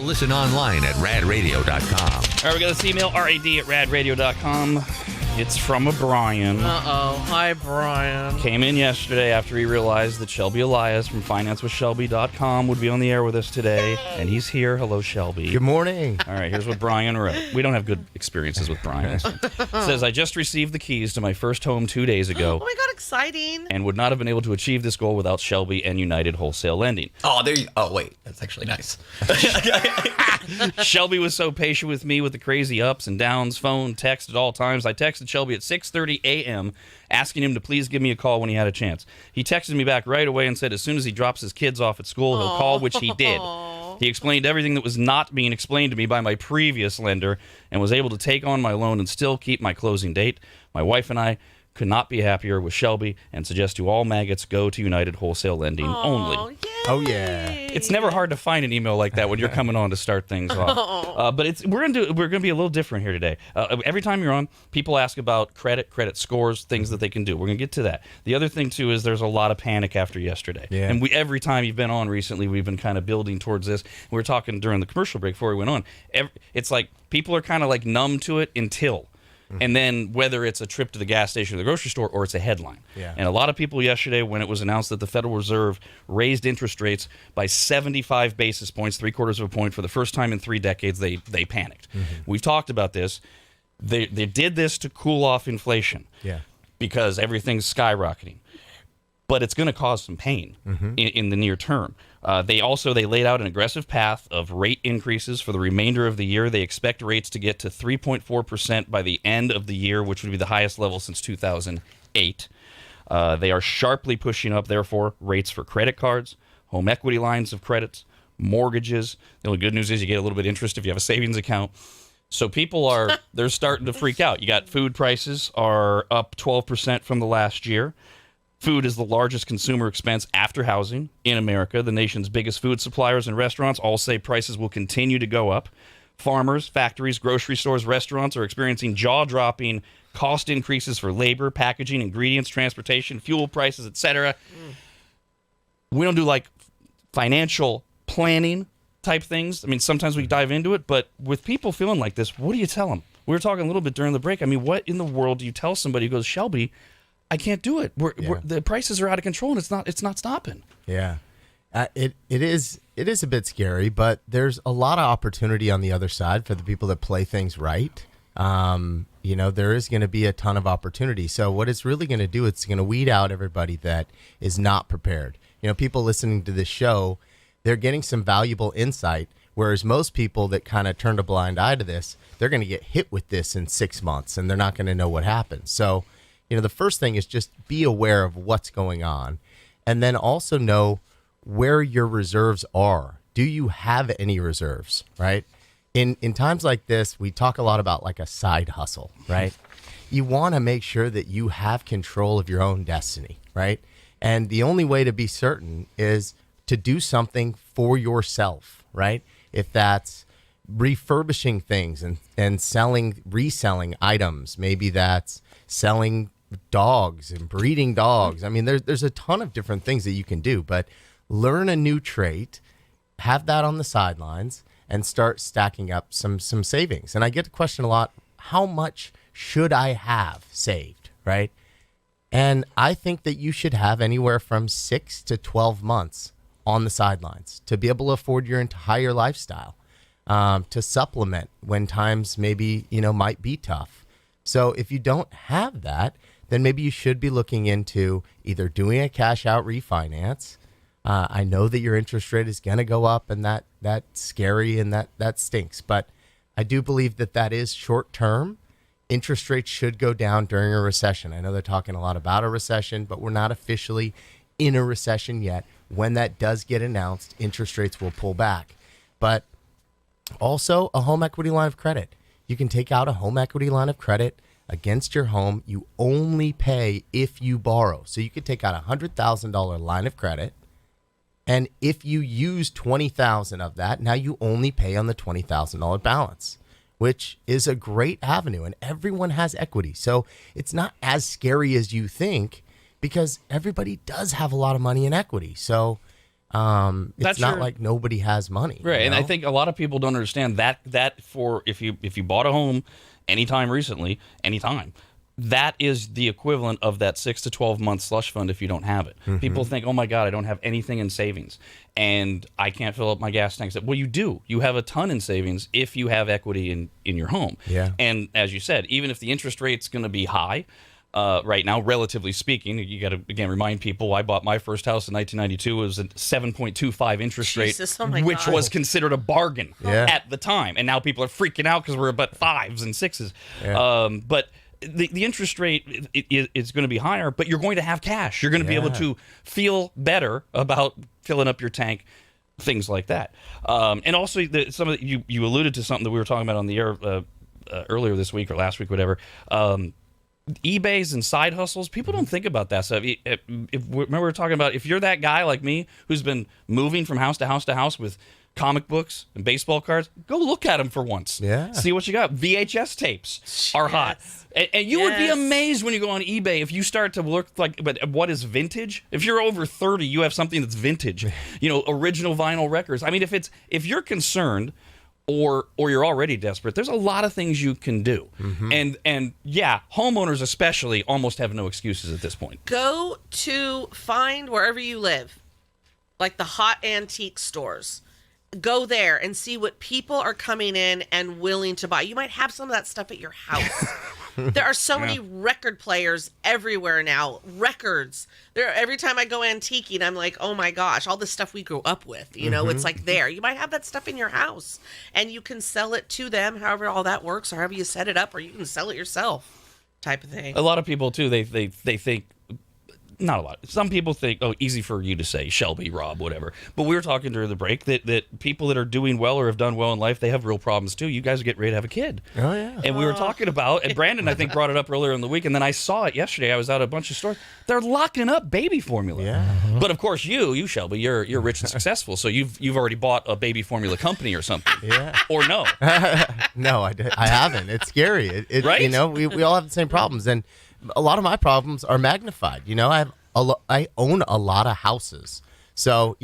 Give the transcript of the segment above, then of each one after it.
Listen online at radradio.com. All right, we got this email, rad@radradio.com. It's from a Brian. Uh-oh. Hi, Brian. Came in yesterday after he realized that Shelby Elias from financewithshelby.com would be on the air with us today. And he's here. Hello, Shelby. Good morning. All right, here's what Brian wrote. We don't have good experiences with Brian. Says, I just received the keys to my first home 2 days ago. Oh, my God, exciting. And would not have been able to achieve this goal without Shelby and United Wholesale Lending. Wait. That's actually nice. Shelby was so patient with me with the crazy ups and downs, phone, text at all times. I texted Shelby at 6:30 a.m. asking him to please give me a call when he had a chance. He texted me back right away and said as soon as he drops his kids off at school, he'll call, which he did. He explained everything that was not being explained to me by my previous lender and was able to take on my loan and still keep my closing date. My wife and I could not be happier with Shelby and suggest to all maggots go to United Wholesale Lending only. Yay. Oh, yeah. It's never hard to find an email like that when you're coming on to start things off. But we're gonna be a little different here today. Every time you're on, people ask about credit scores, things that they can do. We're gonna get to that. The other thing too is there's a lot of panic after yesterday. Yeah. And every time you've been on recently, we've been kind of building towards this. We were talking during the commercial break before we went on. It's like people are kind of like numb to it until. And then whether it's a trip to the gas station or the grocery store or it's a headline. Yeah. And a lot of people yesterday, when it was announced that the Federal Reserve raised interest rates by 75 basis points, 3/4 of a point for the first time in 3 decades, they panicked. We've talked about this. They did this to cool off inflation. Yeah. Because everything's skyrocketing. But it's going to cause some pain in the near term. They laid out an aggressive path of rate increases for the remainder of the year. They expect rates to get to 3.4% by the end of the year, which would be the highest level since 2008. They are sharply pushing up, therefore, rates for credit cards, home equity lines of credit, mortgages. The only good news is you get a little bit of interest if you have a savings account. So people they're starting to freak out. You got food prices are up 12% from the last year. Food is the largest consumer expense after housing in America. The nation's biggest food suppliers and restaurants all say prices will continue to go up. Farmers, factories, grocery stores, restaurants are experiencing jaw-dropping cost increases for labor, packaging, ingredients, transportation, fuel prices, etc. We don't do like financial planning type things. I mean, sometimes we dive into it, but with people feeling like this, what do you tell them? We were talking a little bit during the break. I mean, what in the world do you tell somebody who goes, Shelby, I can't do it. The prices are out of control, and it's not stopping. Yeah, it is a bit scary, but there's a lot of opportunity on the other side for the people that play things right. There is going to be a ton of opportunity. So what it's really going to do, it's going to weed out everybody that is not prepared. People listening to this show, they're getting some valuable insight, whereas most people that kind of turned a blind eye to this, they're going to get hit with this in 6 months, and they're not going to know what happened. So the first thing is just be aware of what's going on, and then also know where your reserves are. Do you have any reserves, right? In times like this, we talk a lot about like a side hustle, right? You want to make sure that you have control of your own destiny, right? And the only way to be certain is to do something for yourself, right? If that's refurbishing things and reselling items, maybe that's selling dogs and breeding dogs. I mean, there's a ton of different things that you can do, but learn a new trait, have that on the sidelines, and start stacking up some savings. And I get the question a lot, how much should I have saved, right? And I think that you should have anywhere from 6 to 12 months on the sidelines to be able to afford your entire lifestyle, to supplement when times maybe, might be tough. So if you don't have that, then maybe you should be looking into either doing a cash out refinance. I know that your interest rate is going to go up, and that's scary and that stinks. But I do believe that is short term. Interest rates should go down during a recession. I know they're talking a lot about a recession, but we're not officially in a recession yet. When that does get announced, interest rates will pull back. But also a home equity line of credit. You can take out a home equity line of credit against your home. You only pay if you borrow. So you could take out a $100,000 line of credit, and if you use $20,000 of that, now you only pay on the $20,000 balance, which is a great avenue, and everyone has equity. So it's not as scary as you think, because everybody does have a lot of money in equity. So It's not like nobody has money. Right, you and know? I think a lot of people don't understand that for if you bought a home anytime recently, anytime, that is the equivalent of that 6 to 12 month slush fund if you don't have it. People think, oh my God, I don't have anything in savings and I can't fill up my gas tanks. Well, you do. You have a ton in savings if you have equity in your home. Yeah. And as you said, even if the interest rate's going to be high, right now, relatively speaking, you got to, again, remind people, I bought my first house in 1992. It was a 7.25 interest Jesus, rate, oh my which God. was considered a bargain at the time. And now people are freaking out because we're about 5s and 6s. Yeah. But the interest rate is going to be higher, but you're going to have cash. You're going to be able to feel better about filling up your tank, things like that. And also, you alluded to something that we were talking about on the air earlier this week or last week, whatever. eBays and side hustles, people don't think about that stuff. Remember we were talking about if you're that guy like me who's been moving from house to house to house with comic books and baseball cards, go look at them for once. Yeah. See what you got. VHS tapes are hot. And you would be amazed when you go on eBay if you start to look like, but what is vintage? If you're over 30, you have something that's vintage. Original vinyl records. I mean, if you're concerned or you're already desperate, there's a lot of things you can do. And yeah, homeowners especially almost have no excuses at this point. Go to find wherever you live, like the hot antique stores. Go there and see what people are coming in and willing to buy. You might have some of that stuff at your house. There are so many record players everywhere now. Records. Every time I go antiquing, I'm like, oh my gosh, all the stuff we grew up with. It's like there. You might have that stuff in your house, and you can sell it to them, however all that works, or however you set it up, or you can sell it yourself, type of thing. A lot of people too. They think. Not a lot. Some people think, oh, easy for you to say, Shelby, Rob, whatever. But we were talking during the break that people that are doing well or have done well in life, they have real problems too. You guys are getting ready to have a kid. Oh, yeah. And we were talking about, and Brandon, I think, brought it up earlier in the week, and then I saw it yesterday. I was out at a bunch of stores. They're locking up baby formula. Yeah. But of course, you, Shelby, you're rich and successful, so you've already bought a baby formula company or something. Yeah. Or no. No, I haven't. It's scary. Right? We all have the same problems, and a lot of my problems are magnified. I own a lot of houses. So,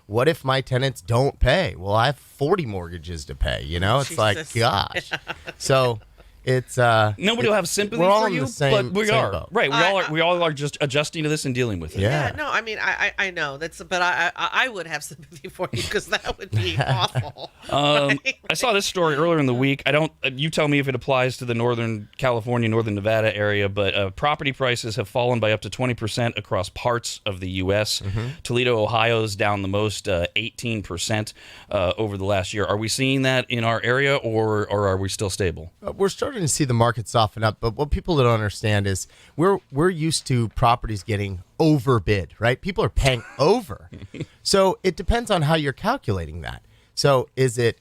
what if my tenants don't pay? Well, I have 40 mortgages to pay, It's like, Jesus. gosh. So it's Nobody will have sympathy we're all for in you, the same- but we same are. boat. Right. We all are just adjusting to this and dealing with it. Yeah. No, I mean, I know but I would have sympathy for you because that would be awful. I saw this story earlier in the week. You tell me if it applies to the Northern California, Northern Nevada area, but property prices have fallen by up to 20% across parts of the U.S. Toledo, Ohio's down the most, 18% over the last year. Are we seeing that in our area, or are we still stable? We're starting to see the market soften up, but what people don't understand is we're used to properties getting overbid, right? People are paying over. So it depends on how you're calculating that. So is it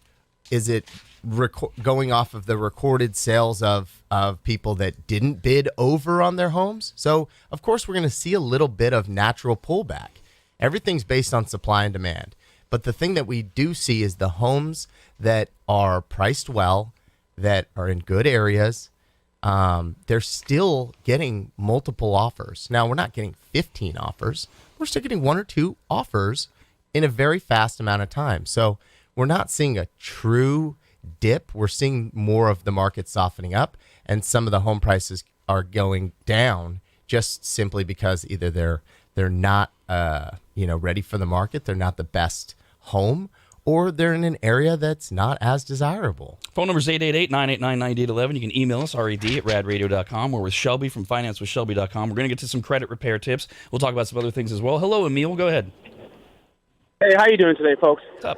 going off of the recorded sales of people that didn't bid over on their homes? So of course we're going to see a little bit of natural pullback. Everything's based on supply and demand. But the thing that we do see is the homes that are priced well, that are in good areas, they're still getting multiple offers. Now, we're not getting 15 offers. We're still getting 1 or 2 offers in a very fast amount of time. So we're not seeing a true dip. We're seeing more of the market softening up, and some of the home prices are going down just simply because either they're not ready for the market, they're not the best home, or they're in an area that's not as desirable. Phone number is 888-989-9811. You can email us, rad@radradio.com. We're with Shelby from financewithshelby.com. We're going to get to some credit repair tips. We'll talk about some other things as well. Hello, Emil. Go ahead. Hey, how you doing today, folks? What's up?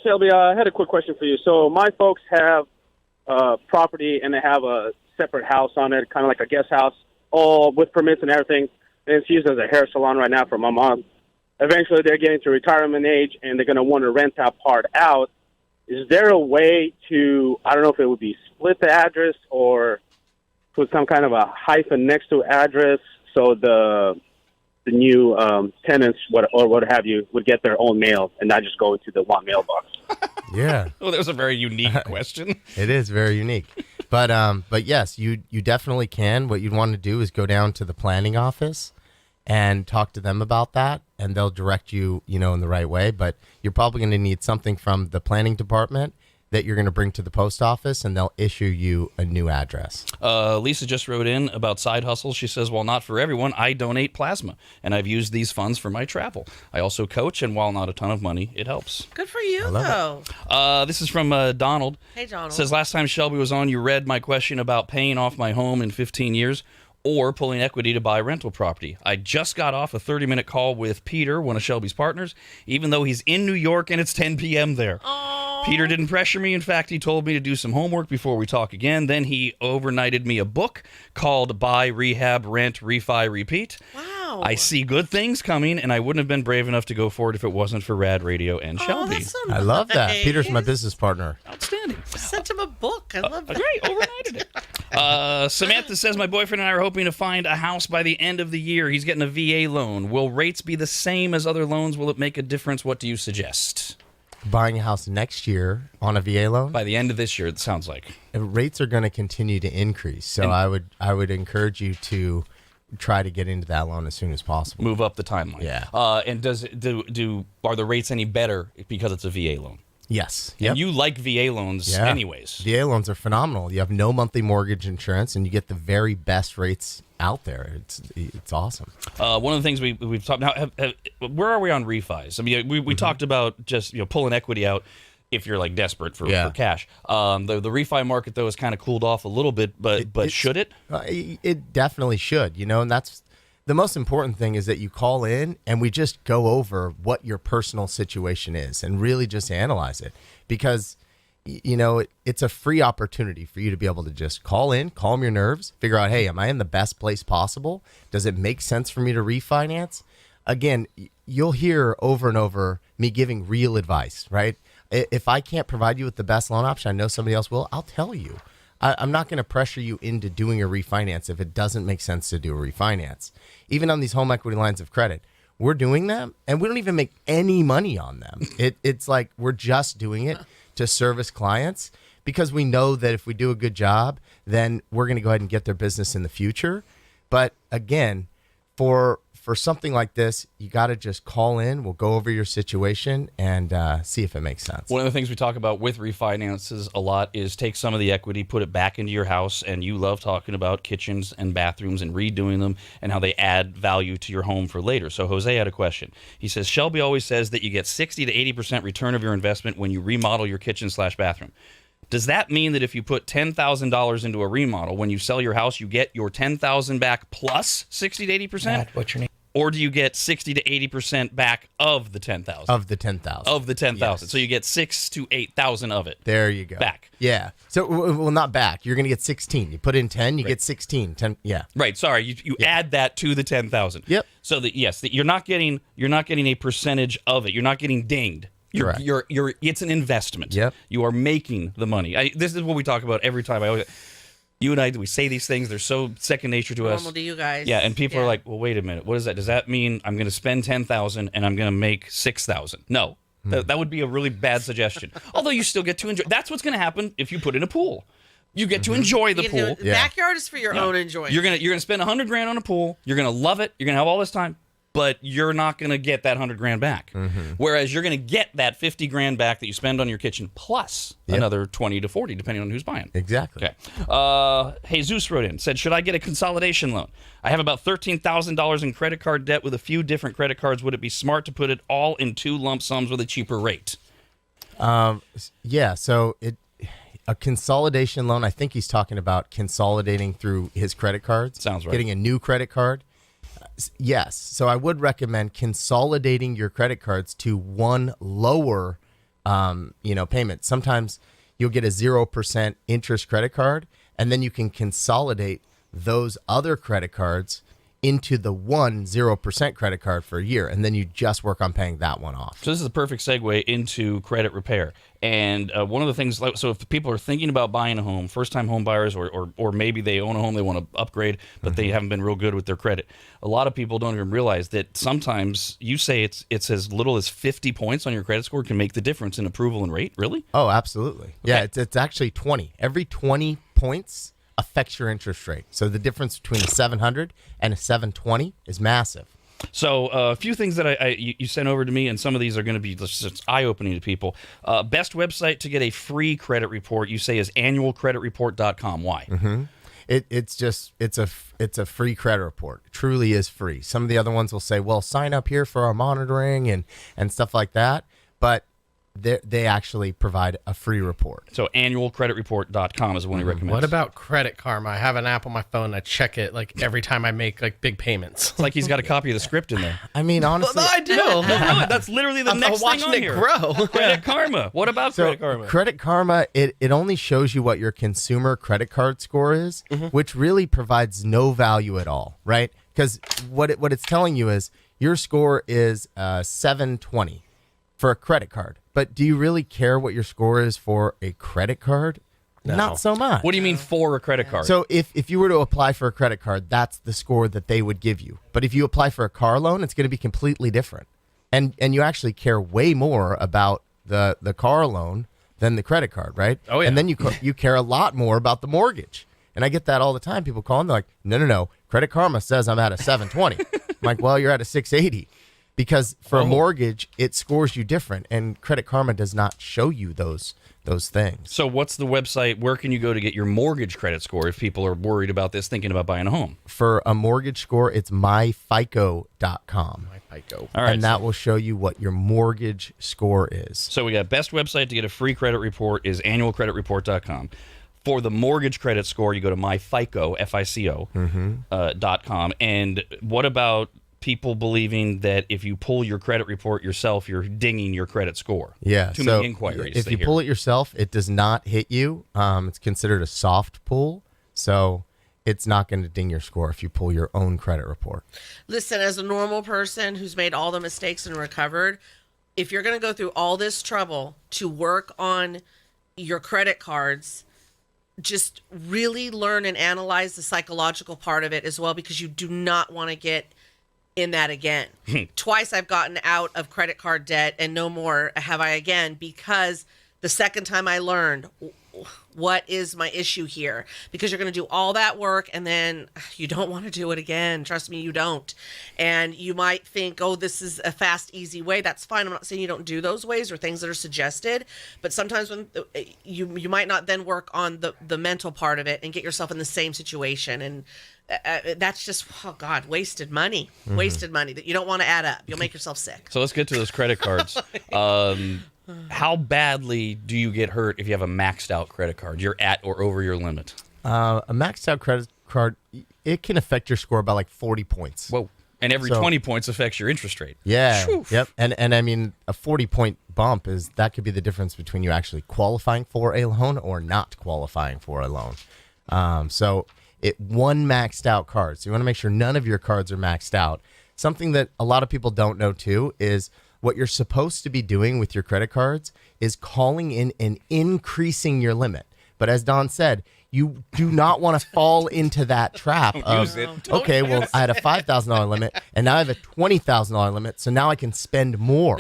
Shelby, I had a quick question for you. So my folks have property, and they have a separate house on it, kind of like a guest house, all with permits and everything. And it's used as a hair salon right now for my mom. Eventually, they're getting to retirement age, and they're going to want to rent that part out. Is there a way to, I don't know if it would be split the address or put some kind of a hyphen next to address so the new tenants, what have you, would get their own mail and not just go into the one mailbox? Yeah. Well, that was a very unique question. It is very unique. But yes, you definitely can. What you'd want to do is go down to the planning office and talk to them about that, and they'll direct you, in the right way. But you're probably going to need something from the planning department that you're going to bring to the post office, and they'll issue you a new address. Lisa just wrote in about side hustles. She says, while not for everyone, I donate plasma, and I've used these funds for my travel. I also coach, and while not a ton of money, it helps. Good for you, though. This is from Donald. Hey, Donald. Says, last time Shelby was on, you read my question about paying off my home in 15 years or pulling equity to buy rental property. I just got off a 30-minute call with Peter, one of Shelby's partners, even though he's in New York and it's 10 p.m. there. Peter didn't pressure me. In fact, he told me to do some homework before we talk again. Then he overnighted me a book called Buy, Rehab, Rent, Refi, Repeat. Wow. I see good things coming, and I wouldn't have been brave enough to go for it if it wasn't for Rad Radio and Shelby. That's so I love that. nice. Peter's my business partner. Outstanding. Sent him a book. I love that. Great, overnighted it. Samantha says, my boyfriend and I are hoping to find a house by the end of the year. He's getting a VA loan. Will rates be the same as other loans? Will it make a difference? What do you suggest? Buying a house next year on a VA loan? By the end of this year, it sounds like. Rates are going to continue to increase. So I would encourage you to try to get into that loan as soon as possible. Move up the timeline. Yeah. And are the rates any better because it's a VA loan? Yes. And you like VA loans anyways. VA loans are phenomenal. You have no monthly mortgage insurance, and you get the very best rates out there. It's awesome. One of the things we've talked now. Where are we on refis? I mean, we talked about just pulling equity out if you're like desperate for cash. The refi market though has kind of cooled off a little bit, but should it? It definitely should. And that's the most important thing is that you call in and we just go over what your personal situation is and really just analyze it, because it's a free opportunity for you to be able to just call in, calm your nerves, figure out, hey, am I in the best place possible? Does it make sense for me to refinance? Again, you'll hear over and over me giving real advice, right? If I can't provide you with the best loan option, I know somebody else will, I'll tell you. I'm not going to pressure you into doing a refinance if it doesn't make sense to do a refinance. Even on these home equity lines of credit, we're doing them and we don't even make any money on them. It's like we're just doing it to service clients because we know that if we do a good job, then we're going to go ahead and get their business in the future. But again, for something like this, you got to just call in. We'll go over your situation and see if it makes sense. One of the things we talk about with refinances a lot is take some of the equity, put it back into your house, and you love talking about kitchens and bathrooms and redoing them and how they add value to your home for later. So Jose had a question. He says, Shelby always says that you get 60 to 80% return of your investment when you remodel your kitchen/bathroom. Does that mean that if you put $10,000 into a remodel, when you sell your house, you get your $10,000 back plus 60 to 80%? Matt, what's your name? Or do you get 60 to 80% back of the 10,000? Of the 10,000. Of the 10,000. Yes. So you get 6,000 to 8,000 of it. There you go. Back. Yeah. So, well, not back. You're going to get 16. You put in 10, you get 16. 10. Yeah. Right. Sorry. You add that to the 10,000. Yep. So that you're not getting a percentage of it. You're not getting dinged. Correct. It's an investment. Yep. You are making the money. This is what we talk about every time. You and I, we say these things. They're so second nature to us. Normal to you guys. Yeah, and people are like, well, wait a minute. What is that? Does that mean I'm going to spend $10,000 and I'm going to make $6,000? No. That would be a really bad suggestion. Although you still get to enjoy. That's what's going to happen if you put in a pool. You get to enjoy the pool. The backyard is for your own enjoyment. You're gonna spend $100,000 on a pool. You're gonna love it. You're gonna have all this time, but you're not gonna get that $100,000 back. Whereas you're gonna get that $50,000 back that you spend on your kitchen plus another 20 to 40, depending on who's buying. Exactly. Okay. Jesus wrote in, said, should I get a consolidation loan? I have about $13,000 in credit card debt with a few different credit cards. Would it be smart to put it all in 2 lump sums with a cheaper rate? Yeah. So a consolidation loan, I think he's talking about consolidating through his credit cards. Sounds right. Getting a new credit card. Yes. So I would recommend consolidating your credit cards to one lower, payment. Sometimes you'll get a 0% interest credit card, and then you can consolidate those other credit cards into the 0% credit card for a year, and then you just work on paying that one off. So this is a perfect segue into credit repair. And one of the things, so if people are thinking about buying a home, first-time home buyers, or maybe they own a home, they want to upgrade, but they haven't been real good with their credit. A lot of people don't even realize that sometimes you say it's as little as 50 points on your credit score can make the difference in approval and rate. Really? Oh, absolutely. Yeah, it's actually 20. Every 20 points affects your interest rate. So the difference between a 700 and a 720 is massive. So a few things that you sent over to me, and some of these are going to be just eye-opening to people. Best website to get a free credit report, you say, is annualcreditreport.com. Why? Mm-hmm. It's a free credit report. It truly is free. Some of the other ones will say, well, sign up here for our monitoring and stuff like that. But they actually provide a free report. So annualcreditreport.com is the one you recommend. What about Credit Karma? I have an app on my phone. I check it like every time I make like big payments. It's like he's got a copy of the script in there. I mean, honestly, I do. No, really, that's literally the next thing watching on it here. grow. Credit Karma. What about Credit Karma? Credit Karma, it only shows you what your consumer credit card score is, which really provides no value at all, right? Because what it's telling you is your score is 720 for a credit card. But do you really care what your score is for a credit card? No. Not so much. What do you mean for a credit card? So if you were to apply for a credit card, that's the score that they would give you. But if you apply for a car loan, it's going to be completely different. And you actually care way more about the car loan than the credrit card, right? Oh, yeah. And then you care a lot more about the mortgage. And I get that all the time. People call and they're like, no. Credit Karma says I'm at a 720. I'm like, well, you're at a 680. Because for a mortgage, it scores you different, and Credit Karma does not show you those things. So what's the website? Where can you go to get your mortgage credit score if people are worried about this, thinking about buying a home? For a mortgage score, it's myfico.com. MyFICO. All right. And that will show you what your mortgage score is. So we got best website to get a free credit report is annualcreditreport.com. For the mortgage credit score, you go to myfico, F-I-C-O, .com. And what about people believing that if you pull your credit report yourself, you're dinging your credit score? Yeah. Too so many inquiries. if you pull it yourself, it does not hit you. It's considered a soft pull. So it's not going to ding your score if you pull your own credit report. Listen, as a normal person who's made all the mistakes and recovered, if you're going to go through all this trouble to work on your credit cards, just really learn and analyze the psychological part of it as well, because you do not want to get in that again. Twice I've gotten out of credit card debt, and no more have I again, because the second time I learned what is my issue here, because you're going to do all that work and then you don't want to do it again. Trust me, you don't. And you might think, oh, this is a fast, easy way. That's fine. I'm not saying you don't do those ways or things that are suggested, but sometimes when you might not then work on the mental part of it and get yourself in the same situation. And that's just, oh God, wasted money. Wasted money that you don't want to add up. You'll make yourself sick. So let's get to those credit cards. How badly do you get hurt if you have a maxed out credit card? You're at or over your limit. A maxed out credit card, it can affect your score by like 40 points. Whoa. And every 20 points affects your interest rate. Yeah. Shoof. Yep. And I mean, a 40-point bump that could be the difference between you actually qualifying for a loan or not qualifying for a loan. So one maxed out card. So you want to make sure none of your cards are maxed out. Something that a lot of people don't know too is what you're supposed to be doing with your credit cards is calling in and increasing your limit. But as Don said, you do not want to fall into that trap of, okay, well, I had a $5,000 limit, and now I have a $20,000 limit, so now I can spend more.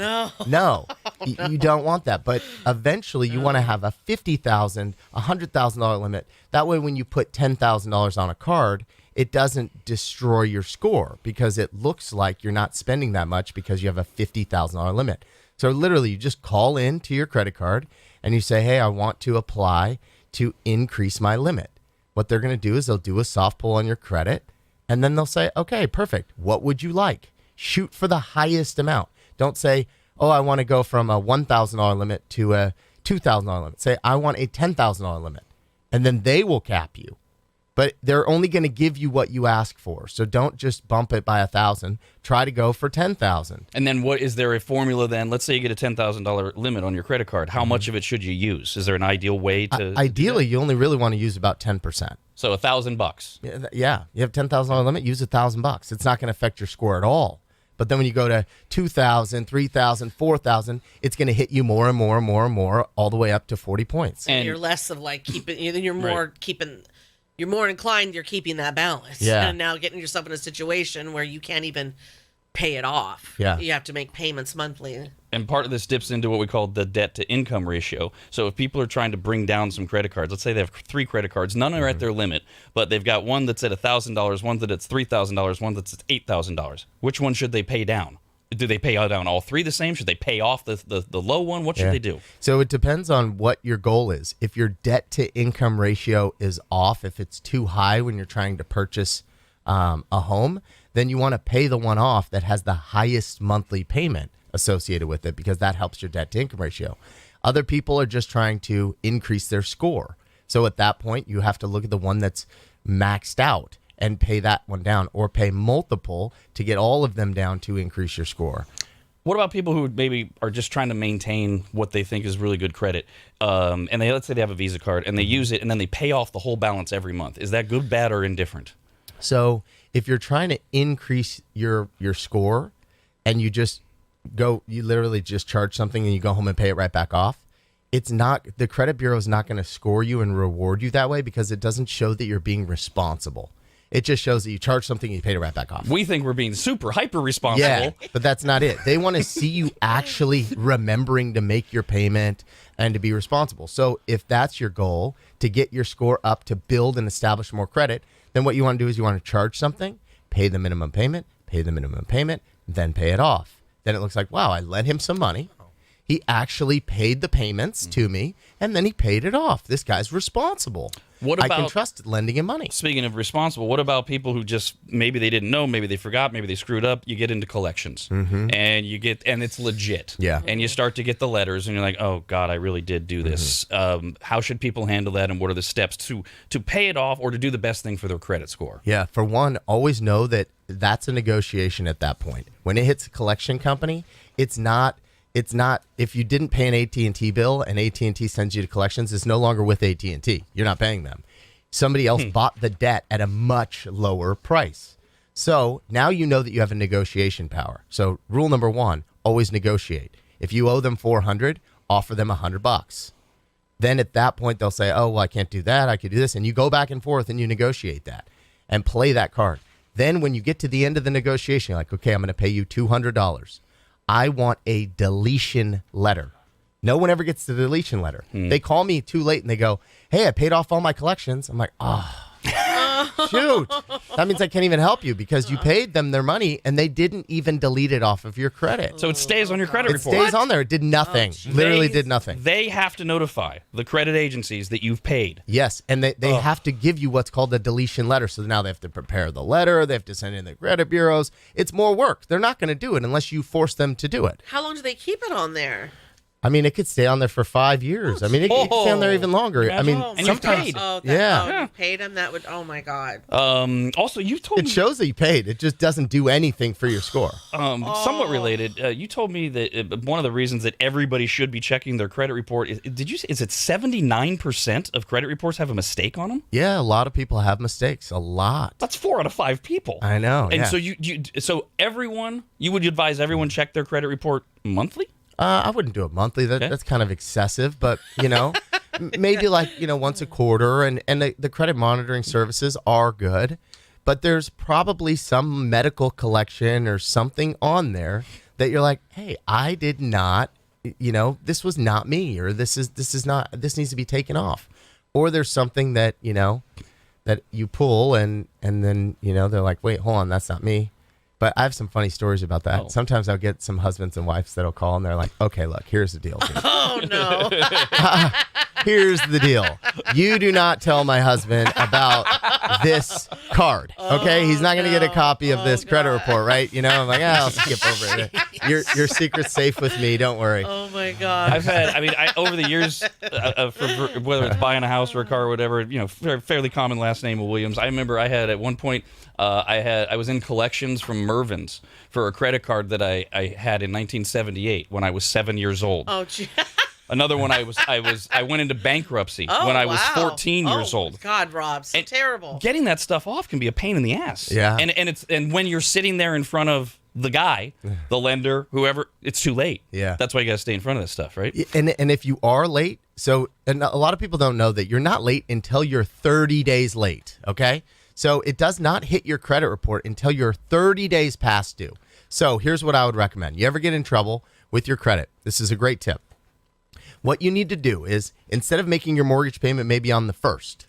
No, you don't want that. But eventually, you want to have a $50,000, $100,000 limit. That way, when you put $10,000 on a card, it doesn't destroy your score because it looks like you're not spending that much because you have a $50,000 limit. So literally, you just call in to your credit card and you say, hey, I want to apply to increase my limit. What they're going to do is they'll do a soft pull on your credit, and then they'll say, okay, perfect. What would you like? Shoot for the highest amount. Don't say, oh, I want to go from a $1,000 limit to a $2,000 limit. Say, I want a $10,000 limit, and then they will cap you. But they're only going to give you what you ask for. So don't just bump it by 1,000. Try to go for 10,000. And then is there a formula then? Let's say you get a $10,000 limit on your credit card. How much of it should you use? Is there an ideal way to? Ideally, you only really want to use about 10%. So $1,000. Yeah. You have $10,000 limit, use $1,000. It's not going to affect your score at all. But then when you go to 2,000, 3,000, 4,000, it's going to hit you more and more and more and more, all the way up to 40 points. And you're less of like keeping, you're more keeping. You're more inclined, you're keeping that balance. Yeah. And now getting yourself in a situation where you can't even pay it off. Yeah. You have to make payments monthly. And part of this dips into what we call the debt to income ratio. So if people are trying to bring down some credit cards, let's say they have 3 credit cards, none are at their limit, but they've got one that's at $1,000, one that's $3,000, one that's at $8,000. Which one should they pay down? Do they pay down all 3 the same? Should they pay off the low one? What should they do? So it depends on what your goal is. If your debt to income ratio is off, if it's too high when you're trying to purchase a home, then you want to pay the one off that has the highest monthly payment associated with it, because that helps your debt to income ratio. Other people are just trying to increase their score. So at that point, you have to look at the one that's maxed out and pay that one down, or pay multiple to get all of them down to increase your score. What about people who maybe are just trying to maintain what they think is really good credit, and let's say they have a Visa card and they use it and then they pay off the whole balance every month? Is that good, bad, or indifferent? So if you're trying to increase your score and you literally just charge something and you go home and pay it right back off, the credit bureau is not going to score you and reward you that way, because it doesn't show that you're being responsible. It just shows that you charge something and you paid it right back off. We think we're being super hyper responsible. Yeah, but that's not it. They want to see you actually remembering to make your payment and to be responsible. So if that's your goal, to get your score up, to build and establish more credit, then what you want to do is you want to charge something, pay the minimum payment, then pay it off. Then it looks like, wow, I lent him some money. He actually paid the payments to me, and then he paid it off. This guy's responsible. I can trust lending him money. Speaking of responsible, what about people who just, maybe they didn't know, maybe they forgot, maybe they screwed up? You get into collections, and it's legit. Yeah. And you start to get the letters, and you're like, oh God, I really did do this. How should people handle that, and what are the steps to pay it off or to do the best thing for their credit score? Yeah. For one, always know that that's a negotiation at that point. When it hits a collection company, it's not if you didn't pay an AT&T bill and AT&T sends you to collections, it's no longer with AT&T. You're not paying them. Somebody else bought the debt at a much lower price. So now you know that you have a negotiation power. So rule number 1, always negotiate. If you owe them $400, offer them $100. Then at that point, they'll say, oh, well, I can't do that. I could do this. And you go back and forth and you negotiate that and play that card. Then when you get to the end of the negotiation, you're like, okay, I'm going to pay you $200. I want a deletion letter. No one ever gets the deletion letter. They call me too late and they go, hey, I paid off all my collections. I'm like, shoot. That means I can't even help you, because you paid them their money and they didn't even delete it off of your credit. So it stays on your credit report. It stays on there. It did nothing. Literally did nothing. They have to notify the credit agencies that you've paid. Yes, and they have to give you what's called a deletion letter. So now they have to prepare the letter. They have to send it in the credit bureaus. It's more work. They're not going to do it unless you force them to do it. How long do they keep it on there? I mean, it could stay on there for 5 years. I mean, it could stay on there even longer. I mean, and you've paid. You paid them. That would. Oh my God. Also, you told me it shows that you paid. It just doesn't do anything for your score. Somewhat related. You told me that one of the reasons that everybody should be checking their credit report is. Is it 79% of credit reports have a mistake on them? Yeah, a lot of people have mistakes. A lot. That's 4 out of 5 people. I know. And so you would advise everyone check their credit report monthly? I wouldn't do it monthly. That's kind of excessive, but maybe once a quarter. And the credit monitoring services are good, but there's probably some medical collection or something on there that you're like, hey, I did not, this was not me, or this needs to be taken off, or there's something that that you pull and then they're like, wait, hold on, that's not me. But I have some funny stories about that. Oh. Sometimes I'll get some husbands and wives that'll call and they're like, okay, look, here's the deal. Oh, no. Here's the deal. You do not tell my husband about this card, okay? He's not going to get a copy of this credit report, right? I'm like, I'll skip over it. Your secret's safe with me. Don't worry. Oh, my God. Over the years, for whether it's buying a house or a car or whatever, fairly common last name of Williams. I remember I had at one point, I was in collections from Mervyn's for a credit card that I had in 1978 when I was 7 years old. Oh, gee. Another one, I went into bankruptcy when I was 14 years old. God, Rob, so terrible. Getting that stuff off can be a pain in the ass. Yeah. And when you're sitting there in front of the guy, the lender, whoever, it's too late. Yeah. That's why you got to stay in front of this stuff, right? And if you are late, and a lot of people don't know that you're not late until you're 30 days late, okay? So it does not hit your credit report until you're 30 days past due. So here's what I would recommend. You ever get in trouble with your credit? This is a great tip. What you need to do is, instead of making your mortgage payment maybe on the 1st,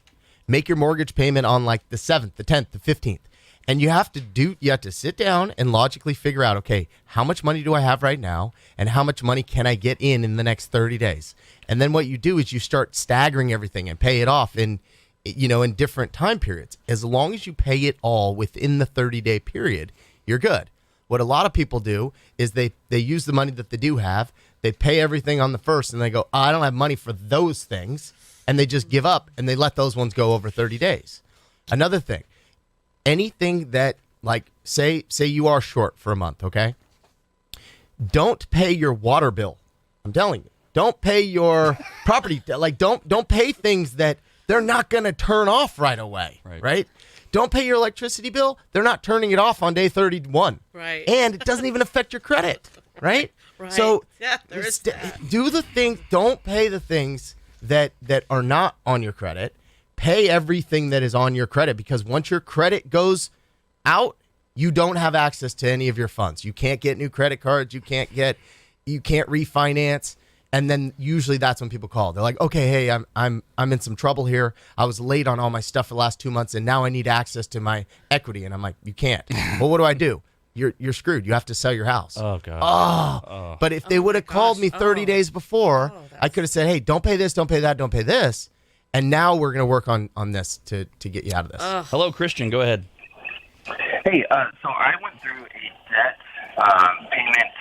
make your mortgage payment on like the 7th, the 10th, the 15th. And you have to sit down and logically figure out, okay, how much money do I have right now? And how much money can I get in the next 30 days? And then what you do is you start staggering everything and pay it off in different time periods. As long as you pay it all within the 30-day period, you're good. What a lot of people do is they use the money that they do have, they pay everything on the 1st, and they go, I don't have money for those things, and they just give up, and they let those ones go over 30 days. Another thing, anything that, like, say you are short for a month, okay? Don't pay your water bill. I'm telling you. Don't pay your property. Like, don't pay things that they're not going to turn off right away, right? Don't pay your electricity bill. They're not turning it off on day 31. Right. And it doesn't even affect your credit, right? Right. So yeah, there is that. do the things. Don't pay the things that are not on your credit. Pay everything that is on your credit, because once your credit goes out, you don't have access to any of your funds. You can't get new credit cards. You can't refinance. And then usually that's when people call. They're like, okay, hey, I'm in some trouble here. I was late on all my stuff for the last 2 months, and now I need access to my equity. And I'm like, you can't. Well, what do I do? You're screwed. You have to sell your house. Oh, God. But if they would have called me 30 days before, I could have said, hey, don't pay this, don't pay that, don't pay this. And now we're going to work on this to get you out of this. Hello, Christian. Go ahead. Hey, so I went through a debt payment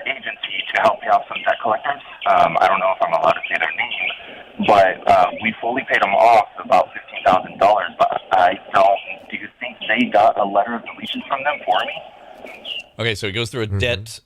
agency to help me out some debt collectors. I don't know if I'm allowed to say their name, but we fully paid them off about $15,000. But I don't. Do you think they got a letter of deletion from them for me? Okay, so he goes through a debt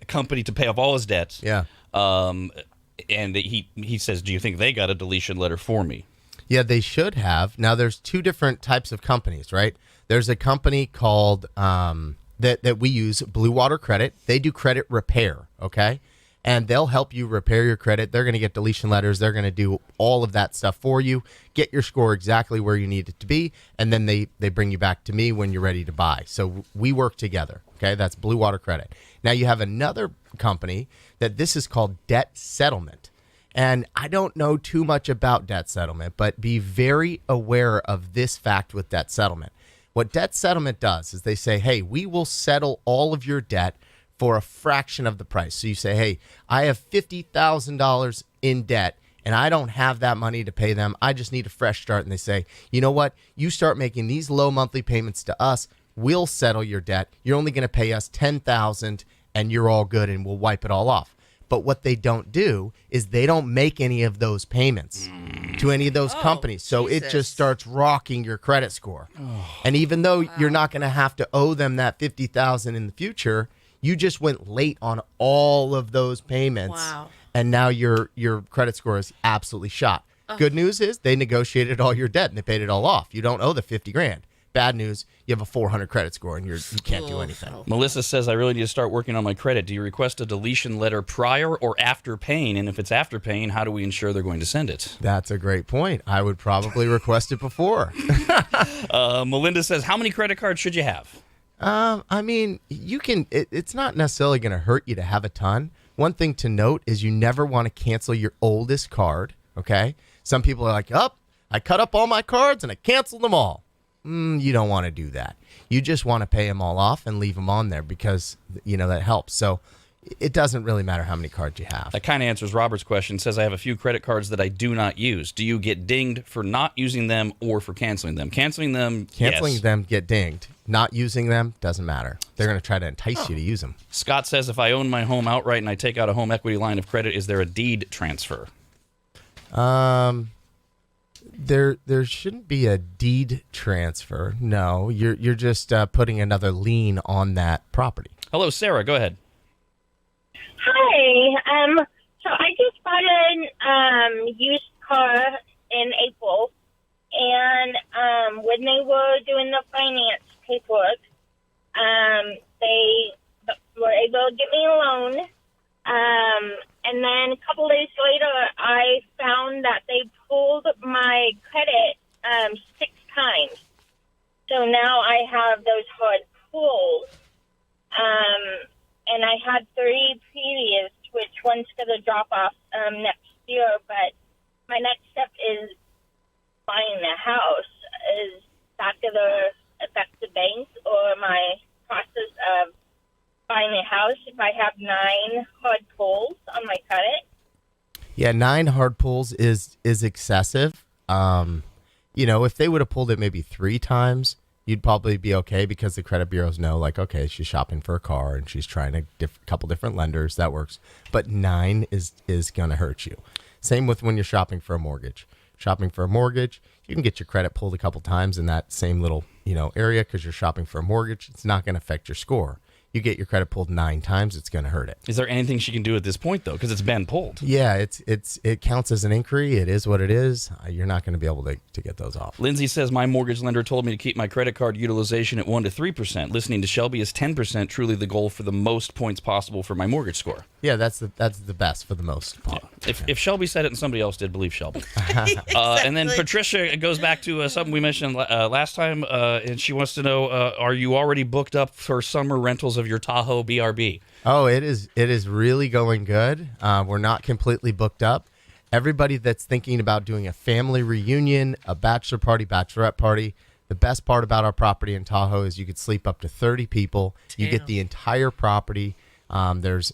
company to pay off all his debts. Yeah. And he says, do you think they got a deletion letter for me? Yeah, they should have. Now, there's two different types of companies, right? There's a company called that we use, Blue Water Credit. They do credit repair, okay? And they'll help you repair your credit. They're going to get deletion letters. They're going to do all of that stuff for you, get your score exactly where you need it to be, and then they bring you back to me when you're ready to buy. So we work together, okay? That's Blue Water Credit. Now, you have another company that this is called Debt Settlement. And I don't know too much about debt settlement, but be very aware of this fact with debt settlement. What debt settlement does is they say, hey, we will settle all of your debt for a fraction of the price. So you say, hey, I have $50,000 in debt, and I don't have that money to pay them. I just need a fresh start. And they say, you know what? You start making these low monthly payments to us. We'll settle your debt. You're only going to pay us $10,000, and you're all good, and we'll wipe it all off. But what they don't do is they don't make any of those payments to any of those companies. So Jesus. it just starts rocking your credit score. And even though you're not going to have to owe them that $50,000 in the future, you just went late on all of those payments. Wow. And now your credit score is absolutely shot. Good news is they negotiated all your debt and they paid it all off. You don't owe the $50,000. Bad news, you have a 400 credit score and you can't do anything. Melissa says, I really need to start working on my credit. Do you request a deletion letter prior or after paying? And if it's after paying, how do we ensure they're going to send it? That's a great point. I would probably request it before. Melinda says, how many credit cards should you have? I mean, you can. It's not necessarily going to hurt you to have a ton. One thing to note is you never want to cancel your oldest card, okay? Some people are like, I cut up all my cards and I canceled them all. You don't want to do that. You just want to pay them all off and leave them on there because, that helps. So it doesn't really matter how many cards you have. That kind of answers Robert's question. Says, I have a few credit cards that I do not use. Do you get dinged for not using them or for canceling them? Canceling them, yes. Them get dinged. Not using them doesn't matter. They're going to try to entice you to use them. Scott says, if I own my home outright and I take out a home equity line of credit, is there a deed transfer? There shouldn't be a deed transfer. No, you're just putting another lien on that property. Hello, Sarah. Go ahead. Hi. So I just bought an used car in April, and when they were doing the finance paperwork, they were able to give me a loan. And then a couple days later, I found that they pulled my credit 6 times. So now I have those hard pulls. but my next step is buying a house. Is that going to affect the bank or my process of buying a house if I have 9 hard pulls on my credit? Yeah, 9 hard pulls is excessive. If they would have pulled it maybe 3 times, you'd probably be okay because the credit bureaus know, like, okay, she's shopping for a car and she's trying a couple different lenders. That works. But 9 is going to hurt you. Same with when you're shopping for a mortgage. Shopping for a mortgage, you can get your credit pulled a couple times in that same little, area because you're shopping for a mortgage. It's not going to affect your score. You get your credit pulled 9 times, it's going to hurt it. Is there anything she can do at this point, though? Because it's been pulled. Yeah, it counts as an inquiry. It is what it is. You're not going to be able to get those off. Lindsay says, my mortgage lender told me to keep my credit card utilization at 1 to 3%. Listening to Shelby is 10% truly the goal for the most points possible for my mortgage score. Yeah, that's the best for the most part. Yeah. If Shelby said it and somebody else did, believe Shelby. And then Patricia goes back to something we mentioned last time, and she wants to know, are you already booked up for summer rentals of your Tahoe BRB? Oh, it is really going good. We're not completely booked up. Everybody that's thinking about doing a family reunion, a bachelor party, bachelorette party, the best part about our property in Tahoe is you could sleep up to 30 people. You get the entire property. There's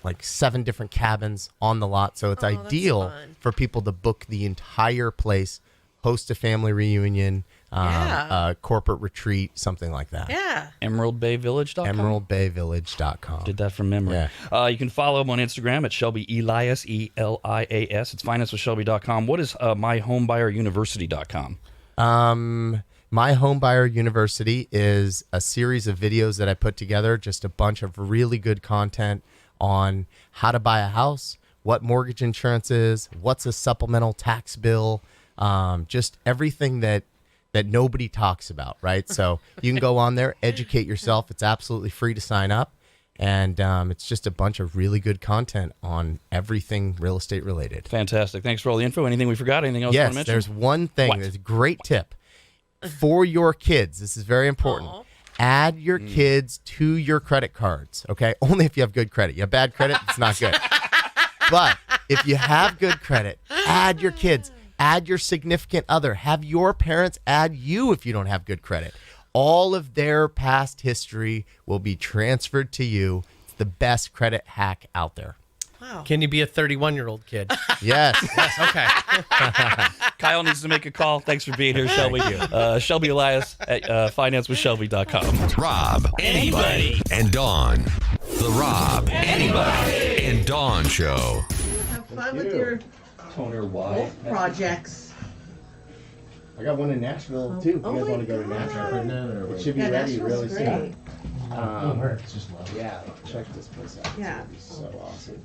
like 7 different cabins on the lot, so it's ideal for people to book the entire place, host a family reunion, a corporate retreat, something like that. Yeah. EmeraldBayVillage.com? EmeraldBayVillage.com. Did that from memory. Yeah. You can follow him on Instagram at Shelby Elias, Elias. It's financewithshelby.com. What is myhomeBuyerUniversity.com? My Home Buyer University is a series of videos that I put together, just a bunch of really good content on how to buy a house, what mortgage insurance is, what's a supplemental tax bill, just everything that nobody talks about, right? So you can go on there, educate yourself. It's absolutely free to sign up. And it's just a bunch of really good content on everything real estate related. Fantastic. Thanks for all the info. Anything we forgot? Anything else you want to Yes, mention? there's one thing. There's a great tip. For your kids, this is very important. Aww. Add your kids to your credit cards, okay? Only if you have good credit. You have bad credit, it's not good. But if you have good credit, add your kids. Add your significant other. Have your parents add you if you don't have good credit. All of their past history will be transferred to you. It's the best credit hack out there. Wow. Can you be a 31-year-old kid? Yes. Okay. Kyle needs to make a call. Thanks for being here, Shelby. Shelby Elias at financewithshelby.com. Rob, anybody, and Dawn. The Rob, anybody, and Dawn Show. Have fun with your golf projects. I got one in Nashville, too. If you guys want to go to Nashville. It should be ready really soon. It's just love. Yeah, check this place out. Yeah. It's gonna be so awesome.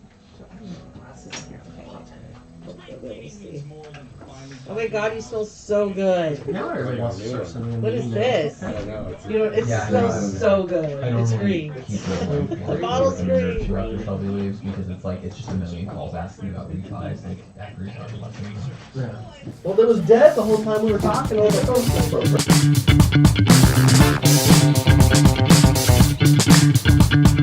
Oh my God, you smell so good. Now everybody wants to start sending What is this? I don't know. You know, it smells so good. It's green. The bottle's green. After Shelby leaves because it's just a million calls asking about refis after we started watching. Yeah. Well, it was dead the whole time we were talking. I was like, oh,